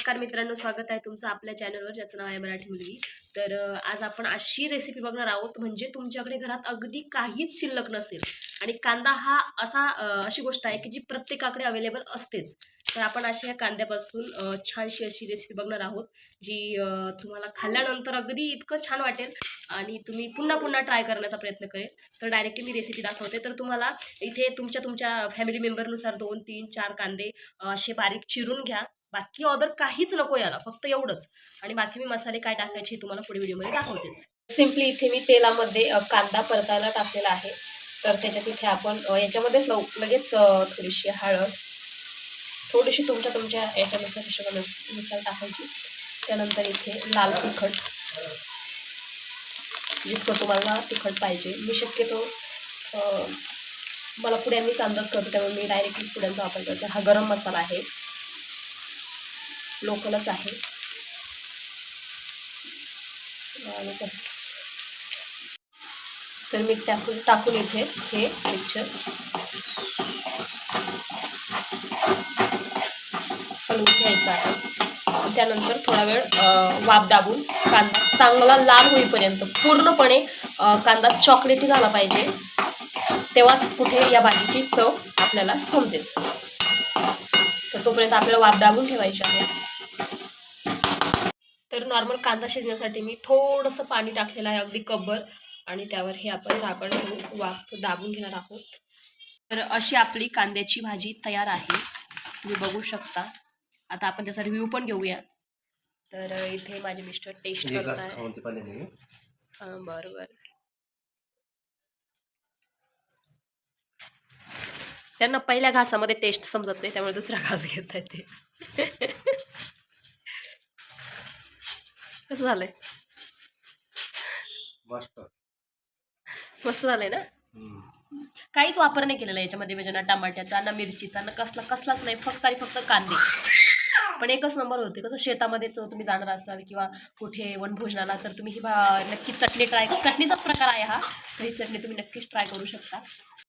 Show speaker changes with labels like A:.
A: नमस्कार मित्रांनो, स्वागत आहे तुमचं आपल्या चॅनलवर ज्याचं नाव आहे मराठी मुलगी। तर आज आपण अशी रेसिपी बघणार आहोत म्हणजे तुमच्याकडे घरात अगदी काहीच शिल्लक नसेल आणि कांदा हा अशी गोष्ट आहे की जी प्रत्येकाकडे अवेलेबल असतेच। तर आपण अशा या कांद्यापासून छानशी अशी रेसिपी बघणार आहोत जी तुम्हाला खाल्ल्यानंतर अगदी इतकं छान वाटेल आणि तुम्ही पुन्हा पुन्हा ट्राय करण्याचा प्रयत्न करेल। तर डायरेक्टली मी रेसिपी दाखवते। तर तुम्हाला इथे तुमच्या फॅमिली मेंबरनुसार 2, 3, 4 कांदे असे बारीक चिरून घ्या। बाकी ऑर्डर काहीच नको याला, फक्त एवढंच। आणि बाकी मी मसाले काय टाकायचे तुम्हाला पुढे व्हिडिओमध्ये दाखवतेच। सिंपली इथे मी तेलामध्ये कांदा परतायला टाकलेला आहे। तर त्याच्यात इथे आपण याच्यामध्येच लगेच थोडीशी हळद, थोडीशी तुमच्या याच्यानुसार हिशोबानुसार टाकायची। त्यानंतर इथे लाल तिखट, जितकं तुम्हाला तिखट पाहिजे। मी शक्यतो मला पुड्यांनीच अंदाज करतो, त्यामुळे मी डायरेक्टली पुड्यांचा वापर करते। हा गरम मसाला आहे, लोकलच आहे। आणि तर मी टाकून इथे हे मिक्सचर हलवून घ्यायचं आहे। त्यानंतर थोडा वेळ वाफ दाबून कांदा चांगला लाल होईपर्यंत, पूर्णपणे कांदा चॉकलेटी झाला पाहिजे, तेव्हाच कुठे या भाजीची चव आपल्याला समजेल। तर तोपर्यंत आपल्याला वाफ दाबून ठेवायची आहे। तर नॉर्मल कांदा शिजण्यासाठी मी थोडंसं पाणी टाकलेलं आहे, अगदी कपभर, आणि त्यावर हे आपण झाकण ठेवून वाफ दाबून घेणार आहोत। तर अशी आपली कांद्याची भाजी तयार आहे, तुम्ही बघू शकता। आता आपण त्याचा रिव्ह्यू पण घेऊया। तर इथे माझे मिस्टर टेस्ट करत आहे। हां, बरोबर। त्यांना पहिल्या घासामध्ये टेस्ट समजत नाही, त्यामुळे दुसरा घास घेत आहे ते। कसं झालंय? मस्त झालंय ना? काहीच वापर नाही केलेला याच्यामध्ये, म्हणजे ना टमाट्याचा ना मिरचीचा ना कसलाच नाही, फक्त आणि फक्त कांदे। पण एकच नंबर होते। कसं शेतामध्येच तुम्ही जाणार असाल किंवा कुठे वनभोजनाला, तर तुम्ही ही नक्की चटणीचा प्रकार आहे हा, तर ही चटणी तुम्ही नक्कीच ट्राय करू शकता।